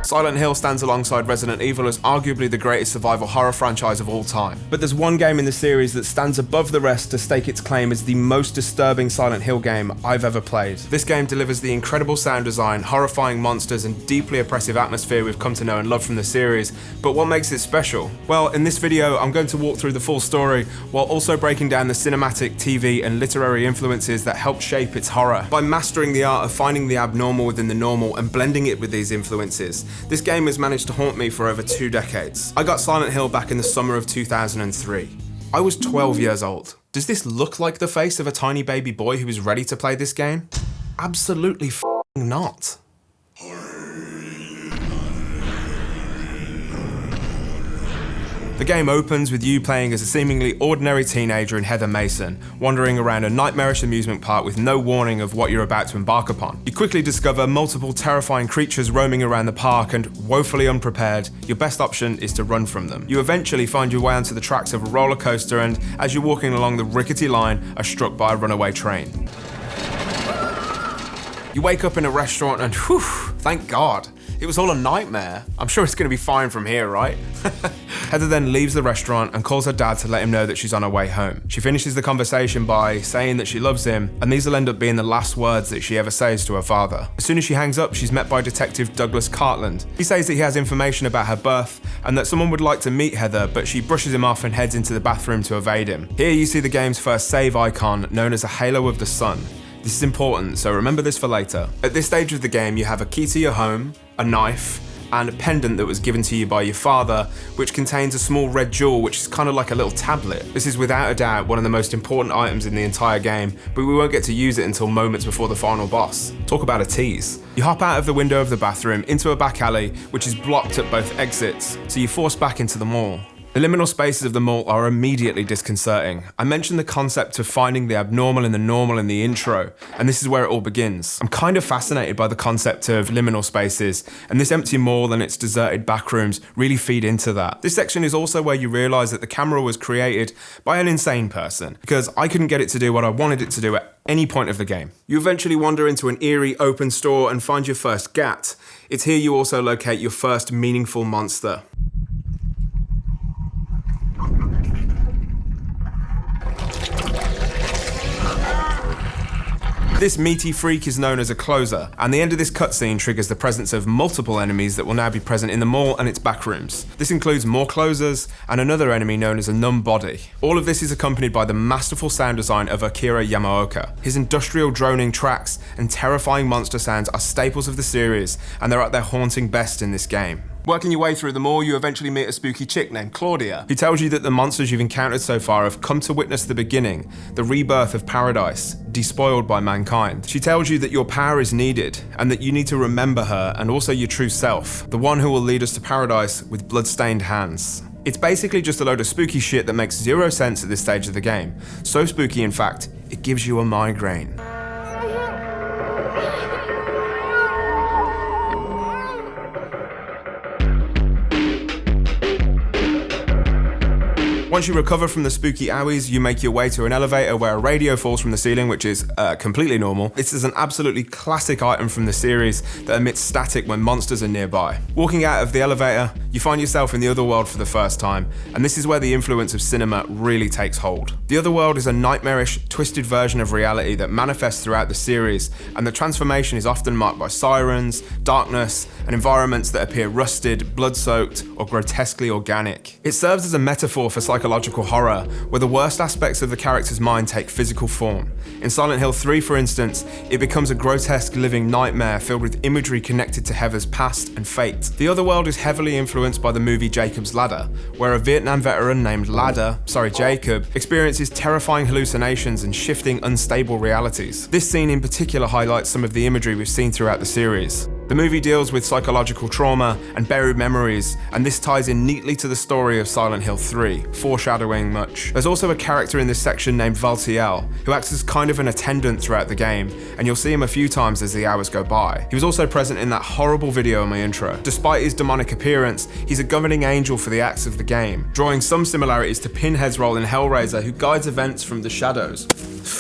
Silent Hill stands alongside Resident Evil as arguably the greatest survival horror franchise of all time. But there's one game in the series that stands above the rest to stake its claim as the most disturbing Silent Hill game I've ever played. This game delivers the incredible sound design, horrifying monsters, and deeply oppressive atmosphere we've come to know and love from the series. But what makes it special? Well, in this video, I'm going to walk through the full story while also breaking down the cinematic, TV, and literary influences that helped shape its horror. By mastering the art of finding the abnormal within the normal and blending it with these influences, this game has managed to haunt me for over 2 decades. I got Silent Hill back in the summer of 2003. I was 12 years old. Does this look like the face of a tiny baby boy who is ready to play this game? Absolutely not. The game opens with you playing as a seemingly ordinary teenager in Heather Mason, wandering around a nightmarish amusement park with no warning of what you're about to embark upon. You quickly discover multiple terrifying creatures roaming around the park, and woefully unprepared, your best option is to run from them. You eventually find your way onto the tracks of a roller coaster, and as you're walking along the rickety line, are struck by a runaway train. You wake up in a restaurant and whew, thank God. It was all a nightmare. I'm sure it's going to be fine from here, right? Heather then leaves the restaurant and calls her dad to let him know that she's on her way home. She finishes the conversation by saying that she loves him, and these will end up being the last words that she ever says to her father. As soon as she hangs up, she's met by Detective Douglas Cartland. He says that he has information about her birth and that someone would like to meet Heather, but she brushes him off and heads into the bathroom to evade him. Here you see the game's first save icon, known as a halo of the sun. This is important, so remember this for later. At this stage of the game, you have a key to your home, a knife, and a pendant that was given to you by your father, which contains a small red jewel, which is kind of like a little tablet. This is without a doubt one of the most important items in the entire game, but we won't get to use it until moments before the final boss. Talk about a tease. You hop out of the window of the bathroom into a back alley, which is blocked at both exits, so you're forced back into the mall. The liminal spaces of the mall are immediately disconcerting. I mentioned the concept of finding the abnormal in the normal in the intro, and this is where it all begins. I'm kind of fascinated by the concept of liminal spaces, and this empty mall and its deserted backrooms really feed into that. This section is also where you realise that the camera was created by an insane person, because I couldn't get it to do what I wanted it to do at any point of the game. You eventually wander into an eerie open store and find your first gat. It's here you also locate your first meaningful monster. This meaty freak is known as a closer, and the end of this cutscene triggers the presence of multiple enemies that will now be present in the mall and its backrooms. This includes more closers and another enemy known as a numb body. All of this is accompanied by the masterful sound design of Akira Yamaoka. His industrial droning tracks and terrifying monster sounds are staples of the series, and they're at their haunting best in this game. Working your way through the mall, you eventually meet a spooky chick named Claudia, who tells you that the monsters you've encountered so far have come to witness the beginning, the rebirth of paradise, despoiled by mankind. She tells you that your power is needed, and that you need to remember her and also your true self, the one who will lead us to paradise with blood-stained hands. It's basically just a load of spooky shit that makes zero sense at this stage of the game. So spooky, in fact, it gives you a migraine. Once you recover from the spooky owies, you make your way to an elevator where a radio falls from the ceiling, which is completely normal. This is an absolutely classic item from the series that emits static when monsters are nearby. Walking out of the elevator, you find yourself in the other world for the first time, and this is where the influence of cinema really takes hold. The other world is a nightmarish, twisted version of reality that manifests throughout the series, and the transformation is often marked by sirens, darkness, and environments that appear rusted, blood-soaked, or grotesquely organic. It serves as a metaphor for psychological horror, where the worst aspects of the character's mind take physical form. In Silent Hill 3, for instance, it becomes a grotesque living nightmare filled with imagery connected to Heather's past and fate. The other world is heavily influenced by the movie Jacob's Ladder, where a Vietnam veteran named Jacob, experiences terrifying hallucinations and shifting, unstable realities. This scene in particular highlights some of the imagery we've seen throughout the series. The movie deals with psychological trauma and buried memories, and this ties in neatly to the story of Silent Hill 3, foreshadowing much. There's also a character in this section named Valtiel, who acts as kind of an attendant throughout the game, and you'll see him a few times as the hours go by. He was also present in that horrible video in my intro. Despite his demonic appearance, he's a governing angel for the acts of the game, drawing some similarities to Pinhead's role in Hellraiser, who guides events from the shadows.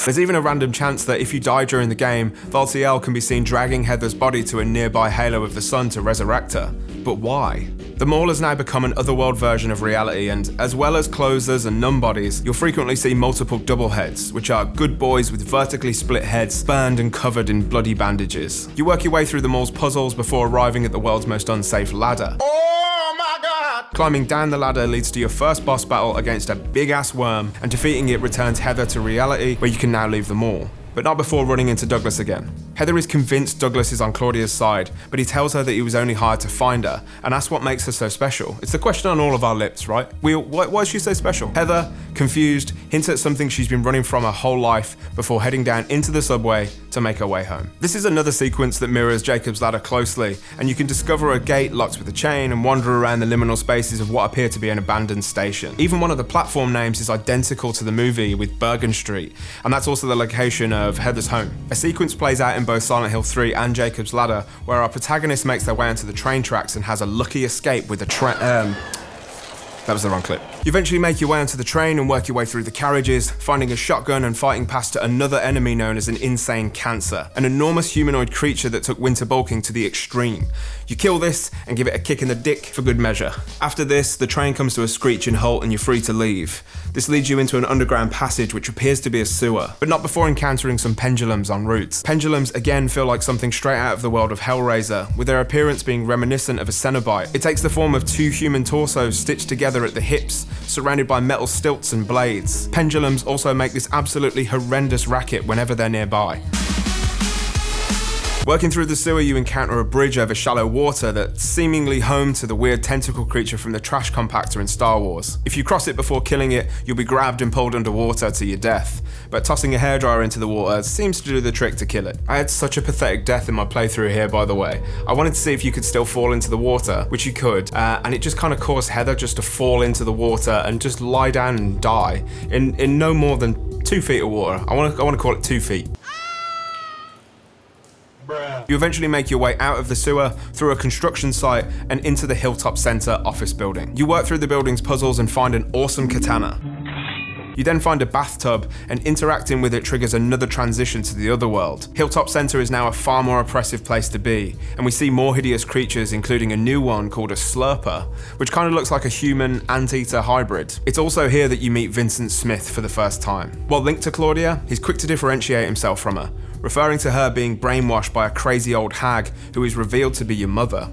There's even a random chance that if you die during the game, Valtiel can be seen dragging Heather's body to a nearby halo of the sun to resurrect her. But why? The mall has now become an otherworld version of reality, and as well as closers and numb bodies, you'll frequently see multiple double heads, which are good boys with vertically split heads, burned and covered in bloody bandages. You work your way through the mall's puzzles before arriving at the world's most unsafe ladder. Oh my god! Climbing down the ladder leads to your first boss battle against a big-ass worm, and defeating it returns Heather to reality, where you can now leave the mall. But not before running into Douglas again. Heather is convinced Douglas is on Claudia's side, but he tells her that he was only hired to find her, and that's what makes her so special. It's the question on all of our lips, right? Why is she so special? Heather, confused, hints at something she's been running from her whole life before heading down into the subway to make her way home. This is another sequence that mirrors Jacob's Ladder closely, and you can discover a gate locked with a chain and wander around the liminal spaces of what appear to be an abandoned station. Even one of the platform names is identical to the movie with Bergen Street, and that's also the location of Heather's home. A sequence plays out in both Silent Hill 3 and Jacob's Ladder, where our protagonist makes their way onto the train tracks and has a lucky escape with a that was the wrong clip. You eventually make your way onto the train and work your way through the carriages, finding a shotgun and fighting past another enemy known as an insane cancer, an enormous humanoid creature that took winter bulking to the extreme. You kill this and give it a kick in the dick for good measure. After this, the train comes to a screeching halt and you're free to leave. This leads you into an underground passage which appears to be a sewer, but not before encountering some pendulums en route. Pendulums again feel like something straight out of the world of Hellraiser, with their appearance being reminiscent of a Cenobite. It takes the form of two human torsos stitched together at the hips, surrounded by metal stilts and blades. Pendulums also make this absolutely horrendous racket whenever they're nearby. Working through the sewer, you encounter a bridge over shallow water that's seemingly home to the weird tentacle creature from the trash compactor in Star Wars. If you cross it before killing it, you'll be grabbed and pulled underwater to your death. But tossing a hairdryer into the water seems to do the trick to kill it. I had such a pathetic death in my playthrough here, by the way. I wanted to see if you could still fall into the water, which you could, and it just kind of caused Heather just to fall into the water and just lie down and die in no more than 2 feet of water. I want to call it 2 feet. You eventually make your way out of the sewer, through a construction site, and into the Hilltop Center office building. You work through the building's puzzles and find an awesome katana. You then find a bathtub, and interacting with it triggers another transition to the other world. Hilltop Center is now a far more oppressive place to be, and we see more hideous creatures, including a new one called a slurper, which kind of looks like a human anteater hybrid. It's also here that you meet Vincent Smith for the first time. While linked to Claudia, he's quick to differentiate himself from her, referring to her being brainwashed by a crazy old hag who is revealed to be your mother.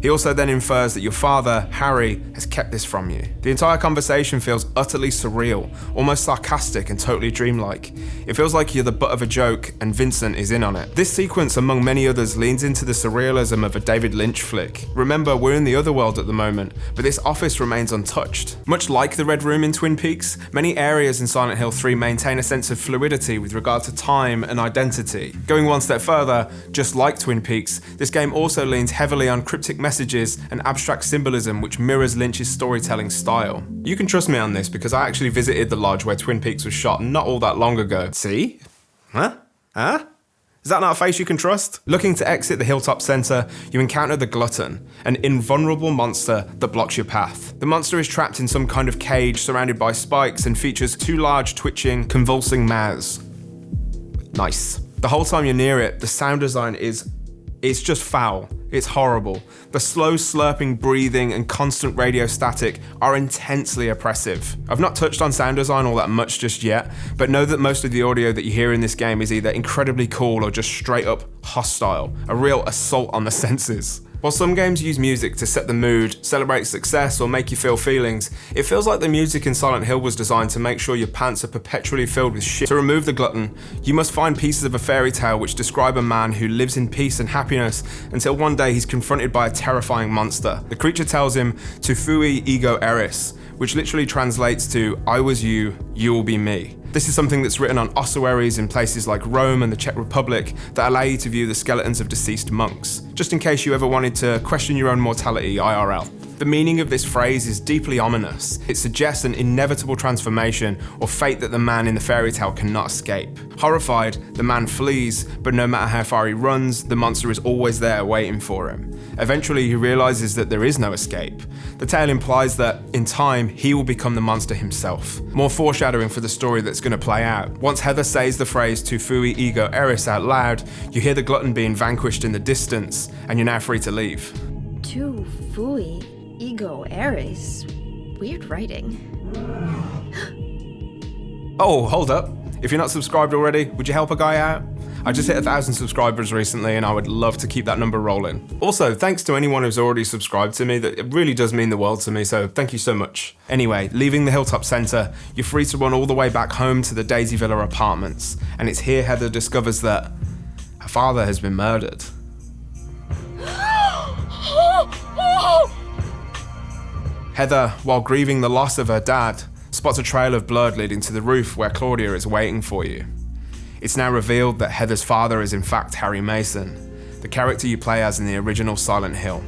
He also then infers that your father, Harry, has kept this from you. The entire conversation feels utterly surreal, almost sarcastic and totally dreamlike. It feels like you're the butt of a joke and Vincent is in on it. This sequence, among many others, leans into the surrealism of a David Lynch flick. Remember, we're in the other world at the moment, but this office remains untouched. Much like the Red Room in Twin Peaks, many areas in Silent Hill 3 maintain a sense of fluidity with regard to time and identity. Going one step further, just like Twin Peaks, this game also leans heavily on cryptic messages and abstract symbolism which mirrors Lynch's storytelling style. You can trust me on this because I actually visited the lodge where Twin Peaks was shot not all that long ago. See? Huh? Is that not a face you can trust? Looking to exit the Hilltop Center, you encounter the Glutton, an invulnerable monster that blocks your path. The monster is trapped in some kind of cage surrounded by spikes and features 2 large, twitching, convulsing mouths. Nice. The whole time you're near it, the sound design it's just foul. It's horrible. The slow slurping breathing and constant radio static are intensely oppressive. I've not touched on sound design all that much just yet, but know that most of the audio that you hear in this game is either incredibly cool or just straight up hostile, a real assault on the senses. While some games use music to set the mood, celebrate success, or make you feel feelings, it feels like the music in Silent Hill was designed to make sure your pants are perpetually filled with shit. To remove the glutton, you must find pieces of a fairy tale which describe a man who lives in peace and happiness until one day he's confronted by a terrifying monster. The creature tells him, "Tu fui ego eris," which literally translates to, "I was you, you will be me." This is something that's written on ossuaries in places like Rome and the Czech Republic that allow you to view the skeletons of deceased monks. just in case you ever wanted to question your own mortality IRL. The meaning of this phrase is deeply ominous. It suggests an inevitable transformation or fate that the man in the fairy tale cannot escape. Horrified, the man flees, but no matter how far he runs, the monster is always there waiting for him. Eventually, he realizes that there is no escape. The tale implies that, in time, he will become the monster himself. More foreshadowing for the story that's going to play out. Once Heather says the phrase "tu fui ego eris" out loud, you hear the glutton being vanquished in the distance, and you're now free to leave. Tu fui ego eris. Weird writing. Oh, hold up. If you're not subscribed already, would you help a guy out? I just hit 1,000 subscribers recently and I would love to keep that number rolling. Also, thanks to anyone who's already subscribed to me, that it really does mean the world to me, so thank you so much. Anyway, leaving the Hilltop Centre, you're free to run all the way back home to the Daisy Villa apartments, and it's here Heather discovers that her father has been murdered. Heather, while grieving the loss of her dad, spots a trail of blood leading to the roof where Claudia is waiting for you. It's now revealed that Heather's father is in fact Harry Mason, the character you play as in the original Silent Hill.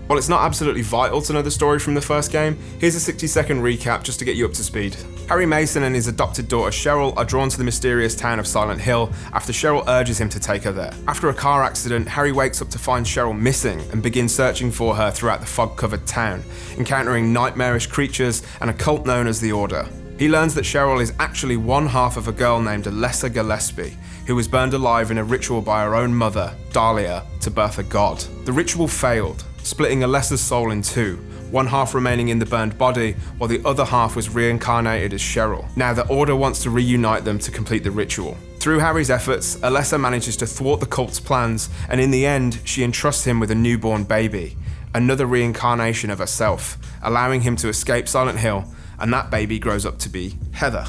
While it's not absolutely vital to know the story from the first game, here's a 60-second recap just to get you up to speed. Harry Mason and his adopted daughter Cheryl are drawn to the mysterious town of Silent Hill after Cheryl urges him to take her there. After a car accident, Harry wakes up to find Cheryl missing and begins searching for her throughout the fog-covered town, encountering nightmarish creatures and a cult known as the Order. He learns that Cheryl is actually one half of a girl named Alessa Gillespie, who was burned alive in a ritual by her own mother, Dahlia, to birth a god. The ritual failed, splitting Alessa's soul in two, one half remaining in the burned body, while the other half was reincarnated as Cheryl. Now the Order wants to reunite them to complete the ritual. Through Harry's efforts, Alessa manages to thwart the cult's plans, and in the end, she entrusts him with a newborn baby, another reincarnation of herself, allowing him to escape Silent Hill, and that baby grows up to be Heather.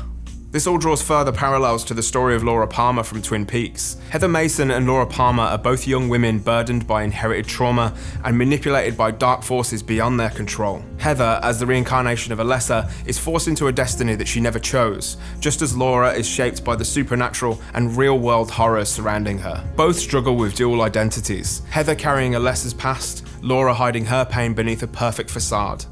This all draws further parallels to the story of Laura Palmer from Twin Peaks. Heather Mason and Laura Palmer are both young women burdened by inherited trauma and manipulated by dark forces beyond their control. Heather, as the reincarnation of Alessa, is forced into a destiny that she never chose, just as Laura is shaped by the supernatural and real-world horrors surrounding her. Both struggle with dual identities, Heather carrying Alessa's past, Laura hiding her pain beneath a perfect facade.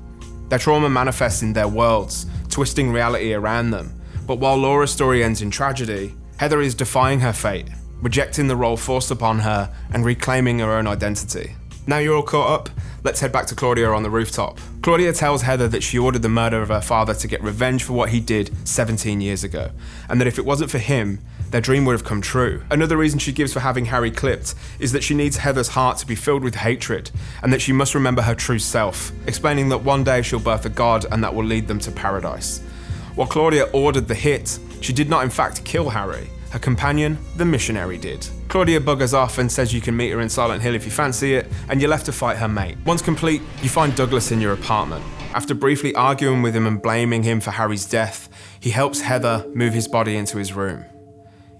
Their trauma manifests in their worlds, twisting reality around them. But while Laura's story ends in tragedy, Heather is defying her fate, rejecting the role forced upon her and reclaiming her own identity. Now you're all caught up, let's head back to Claudia on the rooftop. Claudia tells Heather that she ordered the murder of her father to get revenge for what he did 17 years ago, and that if it wasn't for him, their dream would have come true. Another reason she gives for having Harry clipped is that she needs Heather's heart to be filled with hatred, and that she must remember her true self, explaining that one day she'll birth a god and that will lead them to paradise. While Claudia ordered the hit, she did not in fact kill Harry. Her companion, the missionary, did. Claudia buggers off and says you can meet her in Silent Hill if you fancy it, and you're left to fight her mate. Once complete, you find Douglas in your apartment. After briefly arguing with him and blaming him for Harry's death, he helps Heather move his body into his room.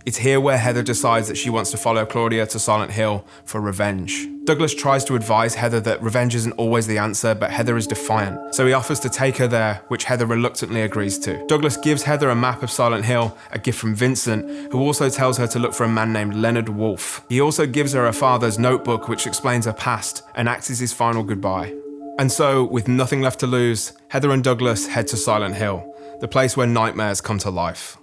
It's here where Heather decides that she wants to follow Claudia to Silent Hill for revenge. Douglas tries to advise Heather that revenge isn't always the answer, but Heather is defiant, so he offers to take her there, which Heather reluctantly agrees to. Douglas gives Heather a map of Silent Hill, a gift from Vincent, who also tells her to look for a man named Leonard Wolfe. He also gives her father's notebook, which explains her past and acts as his final goodbye. And so, with nothing left to lose, Heather and Douglas head to Silent Hill, the place where nightmares come to life.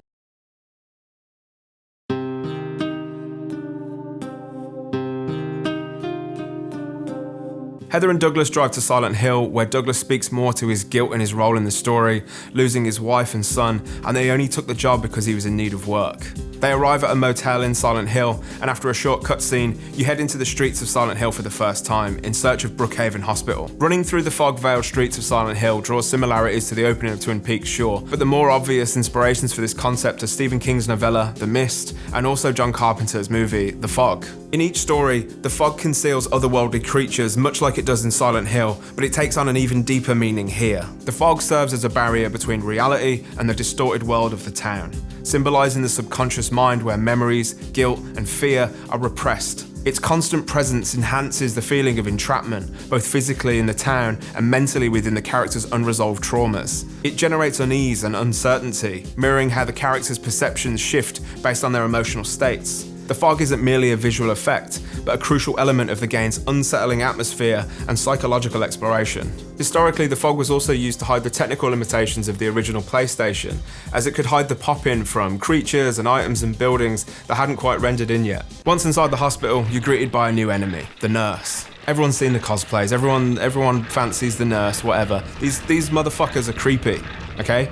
Heather and Douglas drive to Silent Hill, where Douglas speaks more to his guilt and his role in the story, losing his wife and son, and that he only took the job because he was in need of work. They arrive at a motel in Silent Hill, and after a short cutscene, you head into the streets of Silent Hill for the first time, in search of Brookhaven Hospital. Running through the fog-veiled streets of Silent Hill draws similarities to the opening of Twin Peaks, sure, but the more obvious inspirations for this concept are Stephen King's novella, The Mist, and also John Carpenter's movie, The Fog. In each story, the fog conceals otherworldly creatures, much like it does in Silent Hill, but it takes on an even deeper meaning here. The fog serves as a barrier between reality and the distorted world of the town, symbolizing the subconscious mind where memories, guilt, and fear are repressed. Its constant presence enhances the feeling of entrapment, both physically in the town and mentally within the characters' unresolved traumas. It generates unease and uncertainty, mirroring how the characters' perceptions shift based on their emotional states. The fog isn't merely a visual effect, but a crucial element of the game's unsettling atmosphere and psychological exploration. Historically, the fog was also used to hide the technical limitations of the original PlayStation, as it could hide the pop-in from creatures and items and buildings that hadn't quite rendered in yet. Once inside the hospital, you're greeted by a new enemy, the nurse. Everyone's seen the cosplays, everyone fancies the nurse, whatever. These motherfuckers are creepy, okay?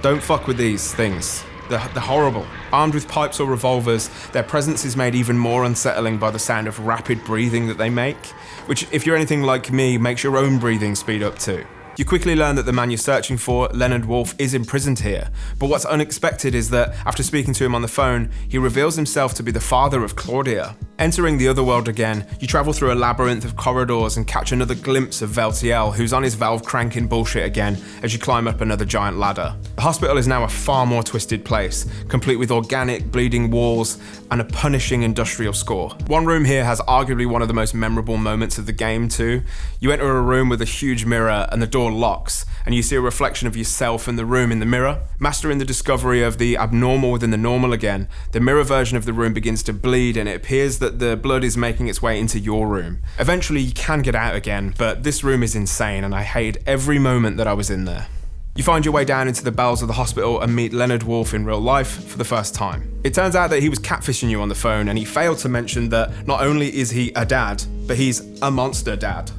Don't fuck with these things. They're horrible. Armed with pipes or revolvers, their presence is made even more unsettling by the sound of rapid breathing that they make, which, if you're anything like me, makes your own breathing speed up too. You quickly learn that the man you're searching for, Leonard Wolf, is imprisoned here, but what's unexpected is that, after speaking to him on the phone, he reveals himself to be the father of Claudia. Entering the other world again, you travel through a labyrinth of corridors and catch another glimpse of Veltiel, who's on his valve cranking bullshit again as you climb up another giant ladder. The hospital is now a far more twisted place, complete with organic, bleeding walls and a punishing industrial score. One room here has arguably one of the most memorable moments of the game too. You enter a room with a huge mirror and the door locks, and you see a reflection of yourself in the room in the mirror. Mastering the discovery of the abnormal within the normal again, the mirror version of the room begins to bleed, and it appears that the blood is making its way into your room. Eventually you can get out again, but this room is insane and I hated every moment that I was in there. You find your way down into the bowels of the hospital and meet Leonard Wolf in real life for the first time. It turns out that he was catfishing you on the phone, and he failed to mention that not only is he a dad, but he's a monster dad.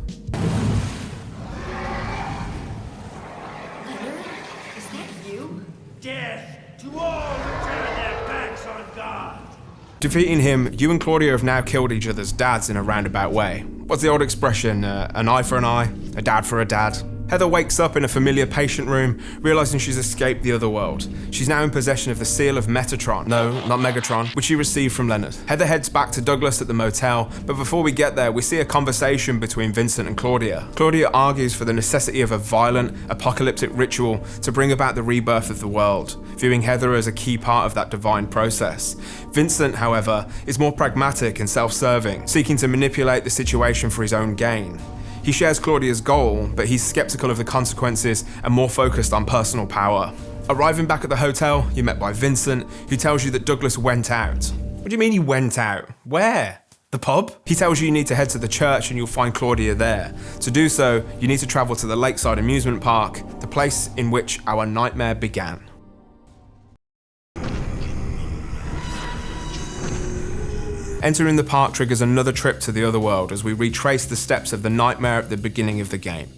Defeating him, you and Claudia have now killed each other's dads in a roundabout way. What's the old expression? An eye for an eye, a dad for a dad. Heather wakes up in a familiar patient room, realizing she's escaped the other world. She's now in possession of the seal of Metatron, no, not Megatron, which she received from Leonard. Heather heads back to Douglas at the motel, but before we get there, we see a conversation between Vincent and Claudia. Claudia argues for the necessity of a violent, apocalyptic ritual to bring about the rebirth of the world, viewing Heather as a key part of that divine process. Vincent, however, is more pragmatic and self-serving, seeking to manipulate the situation for his own gain. He shares Claudia's goal, but he's skeptical of the consequences and more focused on personal power. Arriving back at the hotel, you're met by Vincent, who tells you that Douglas went out. What do you mean he went out? Where? The pub? He tells you you need to head to the church and you'll find Claudia there. To do so, you need to travel to the Lakeside Amusement Park, the place in which our nightmare began. Entering the park triggers another trip to the other world as we retrace the steps of the nightmare at the beginning of the game.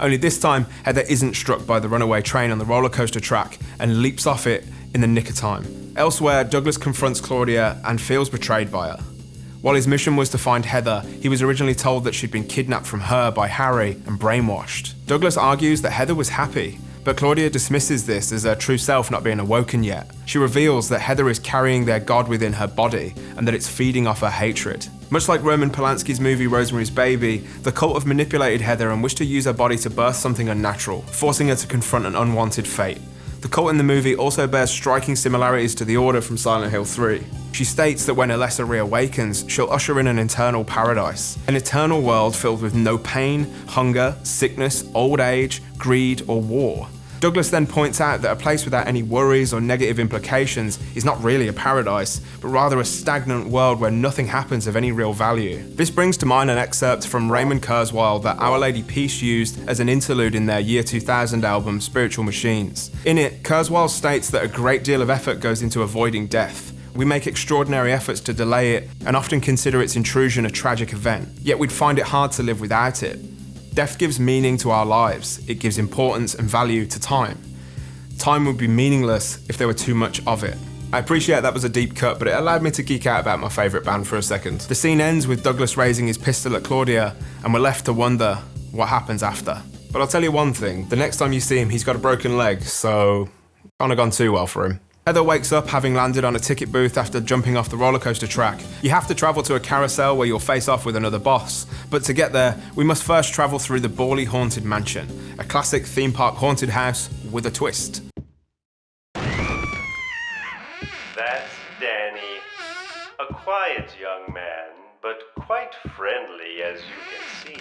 Only this time, Heather isn't struck by the runaway train on the roller coaster track and leaps off it in the nick of time. Elsewhere, Douglas confronts Claudia and feels betrayed by her. While his mission was to find Heather, he was originally told that she'd been kidnapped from her by Harry and brainwashed. Douglas argues that Heather was happy, but Claudia dismisses this as her true self not being awoken yet. She reveals that Heather is carrying their god within her body and that it's feeding off her hatred. Much like Roman Polanski's movie Rosemary's Baby, the cult have manipulated Heather and wished to use her body to birth something unnatural, forcing her to confront an unwanted fate. The cult in the movie also bears striking similarities to the Order from Silent Hill 3. She states that when Alessa reawakens, she'll usher in an eternal paradise. An eternal world filled with no pain, hunger, sickness, old age, greed, or war. Douglas then points out that a place without any worries or negative implications is not really a paradise, but rather a stagnant world where nothing happens of any real value. This brings to mind an excerpt from Raymond Kurzweil that Our Lady Peace used as an interlude in their Year 2000 album Spiritual Machines. In it, Kurzweil states that a great deal of effort goes into avoiding death. We make extraordinary efforts to delay it and often consider its intrusion a tragic event, yet we'd find it hard to live without it. Death gives meaning to our lives. It gives importance and value to time. Time would be meaningless if there were too much of it. I appreciate that was a deep cut, but it allowed me to geek out about my favourite band for a second. The scene ends with Douglas raising his pistol at Claudia, and we're left to wonder what happens after. But I'll tell you one thing, the next time you see him, he's got a broken leg, so can't have gone too well for him. Heather wakes up having landed on a ticket booth after jumping off the roller coaster track. You have to travel to a carousel where you'll face off with another boss, but to get there, we must first travel through the Borley Haunted Mansion, a classic theme park haunted house with a twist. That's Danny, a quiet young man, but quite quite friendly, as you can see.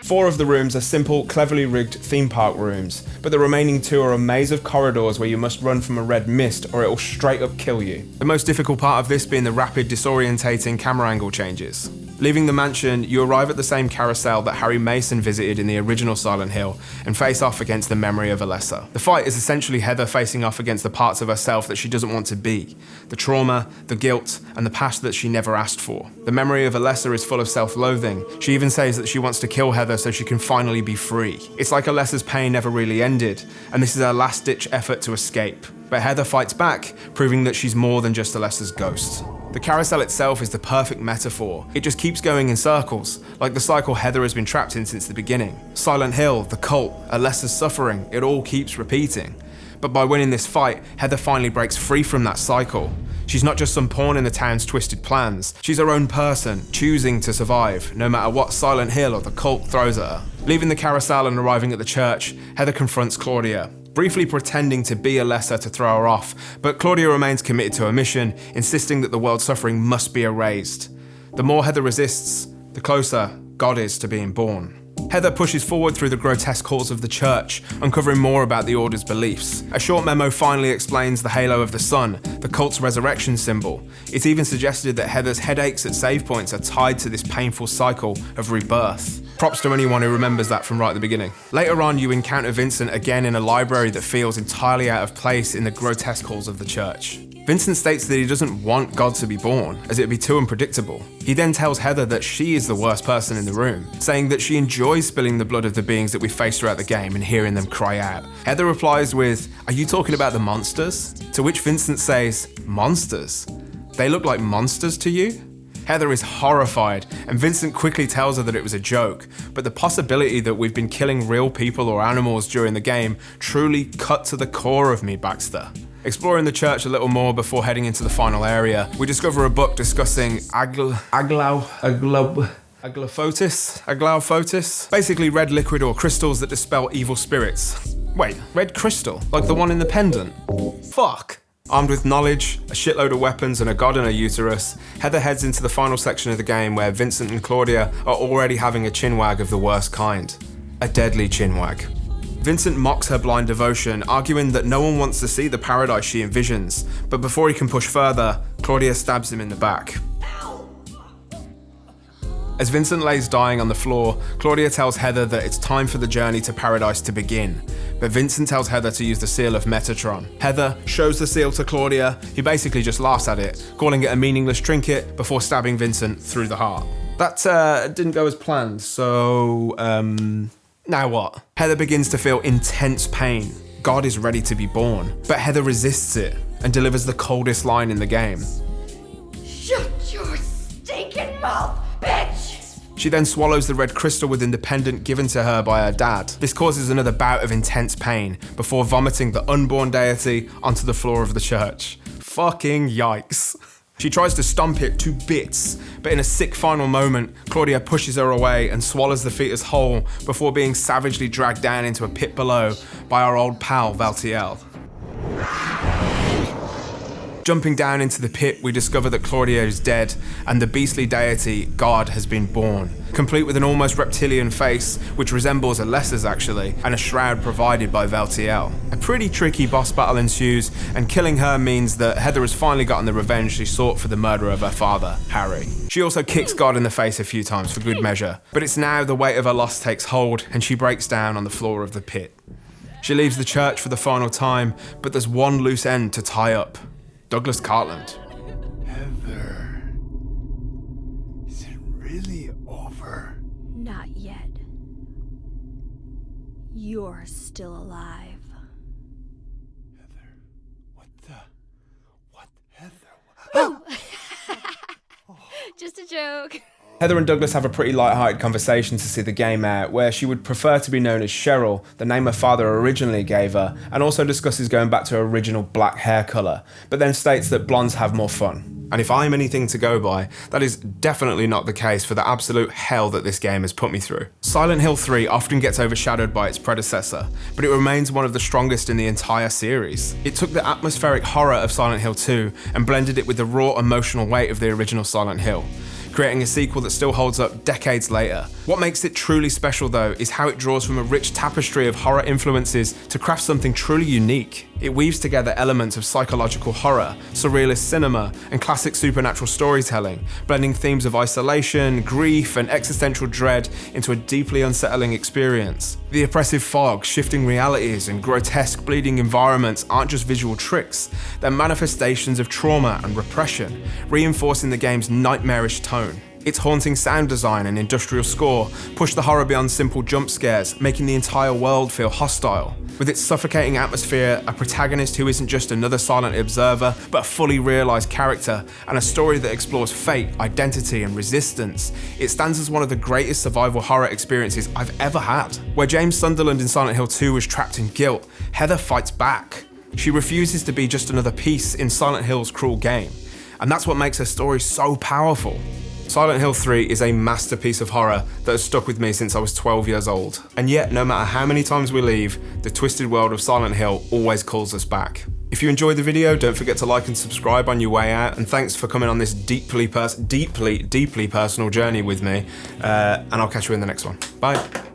4 of the rooms are simple, cleverly rigged theme park rooms, but the remaining 2 are a maze of corridors where you must run from a red mist or it will straight up kill you. The most difficult part of this being the rapid, disorientating camera angle changes. Leaving the mansion, you arrive at the same carousel that Harry Mason visited in the original Silent Hill and face off against the memory of Alessa. The fight is essentially Heather facing off against the parts of herself that she doesn't want to be. The trauma, the guilt, and the past that she never asked for. The memory of Alessa is full of self-loathing. She even says that she wants to kill Heather so she can finally be free. It's like Alessa's pain never really ended, and this is her last-ditch effort to escape. But Heather fights back, proving that she's more than just Alessa's ghost. The carousel itself is the perfect metaphor. It just keeps going in circles, like the cycle Heather has been trapped in since the beginning. Silent Hill, the cult, Alessa's suffering, it all keeps repeating. But by winning this fight, Heather finally breaks free from that cycle. She's not just some pawn in the town's twisted plans. She's her own person, choosing to survive, no matter what Silent Hill or the cult throws at her. Leaving the carousel and arriving at the church, Heather confronts Claudia, briefly pretending to be Alessa to throw her off, but Claudia remains committed to her mission, insisting that the world's suffering must be erased. The more Heather resists, the closer God is to being born. Heather pushes forward through the grotesque halls of the church, uncovering more about the Order's beliefs. A short memo finally explains the halo of the sun, the cult's resurrection symbol. It's even suggested that Heather's headaches at save points are tied to this painful cycle of rebirth. Props to anyone who remembers that from right at the beginning. Later on, you encounter Vincent again in a library that feels entirely out of place in the grotesque halls of the church. Vincent states that he doesn't want God to be born, as it would be too unpredictable. He then tells Heather that she is the worst person in the room, saying that she enjoys spilling the blood of the beings that we face throughout the game and hearing them cry out. Heather replies with, "Are you talking about the monsters?" To which Vincent says, "Monsters? They look like monsters to you?" Heather is horrified, and Vincent quickly tells her that it was a joke, but the possibility that we've been killing real people or animals during the game truly cut to the core of me, Baxter. Exploring the church a little more before heading into the final area, we discover a book discussing aglaphotis, basically red liquid or crystals that dispel evil spirits. Wait, red crystal? Like the one in the pendant? Fuck! Armed with knowledge, a shitload of weapons, and a god in her uterus, Heather heads into the final section of the game where Vincent and Claudia are already having a chinwag of the worst kind. A deadly chinwag. Vincent mocks her blind devotion, arguing that no one wants to see the paradise she envisions, but before he can push further, Claudia stabs him in the back. As Vincent lays dying on the floor, Claudia tells Heather that it's time for the journey to paradise to begin, but Vincent tells Heather to use the seal of Metatron. Heather shows the seal to Claudia, who basically just laughs at it, calling it a meaningless trinket before stabbing Vincent through the heart. That didn't go as planned, so now what? Heather begins to feel intense pain. God is ready to be born, but Heather resists it and delivers the coldest line in the game. Shut your stinking mouth, bitch! She then swallows the red crystal within the pendant given to her by her dad. This causes another bout of intense pain before vomiting the unborn deity onto the floor of the church. Fucking yikes. She tries to stomp it to bits, but in a sick final moment, Claudia pushes her away and swallows the fetus whole before being savagely dragged down into a pit below by our old pal Valtiel. Jumping down into the pit, we discover that Claudia is dead and the beastly deity, God, has been born, complete with an almost reptilian face, which resembles Alessa's actually, and a shroud provided by Valtiel. A pretty tricky boss battle ensues, and killing her means that Heather has finally gotten the revenge she sought for the murder of her father, Harry. She also kicks God in the face a few times for good measure, but it's now the weight of her loss takes hold and she breaks down on the floor of the pit. She leaves the church for the final time, but there's one loose end to tie up. Douglas Cartland. Heather, is it really over? Not yet. You're still alive. Heather, what Heather? Just a joke. Heather and Douglas have a pretty light-hearted conversation to see the game out, where she would prefer to be known as Cheryl, the name her father originally gave her, and also discusses going back to her original black hair colour, but then states that blondes have more fun. And if I'm anything to go by, that is definitely not the case for the absolute hell that this game has put me through. Silent Hill 3 often gets overshadowed by its predecessor, but it remains one of the strongest in the entire series. It took the atmospheric horror of Silent Hill 2 and blended it with the raw emotional weight of the original Silent Hill, creating a sequel that still holds up decades later. What makes it truly special though is how it draws from a rich tapestry of horror influences to craft something truly unique. It weaves together elements of psychological horror, surrealist cinema, and classic supernatural storytelling, blending themes of isolation, grief, and existential dread into a deeply unsettling experience. The oppressive fog, shifting realities, and grotesque bleeding environments aren't just visual tricks, they're manifestations of trauma and repression, reinforcing the game's nightmarish tone. Its haunting sound design and industrial score push the horror beyond simple jump scares, making the entire world feel hostile. With its suffocating atmosphere, a protagonist who isn't just another silent observer, but a fully realised character, and a story that explores fate, identity, and resistance, it stands as one of the greatest survival horror experiences I've ever had. Where James Sunderland in Silent Hill 2 was trapped in guilt, Heather fights back. She refuses to be just another piece in Silent Hill's cruel game, and that's what makes her story so powerful. Silent Hill 3 is a masterpiece of horror that has stuck with me since I was 12 years old. And yet, no matter how many times we leave, the twisted world of Silent Hill always calls us back. If you enjoyed the video, don't forget to like and subscribe on your way out, and thanks for coming on this deeply personal journey with me, and I'll catch you in the next one. Bye.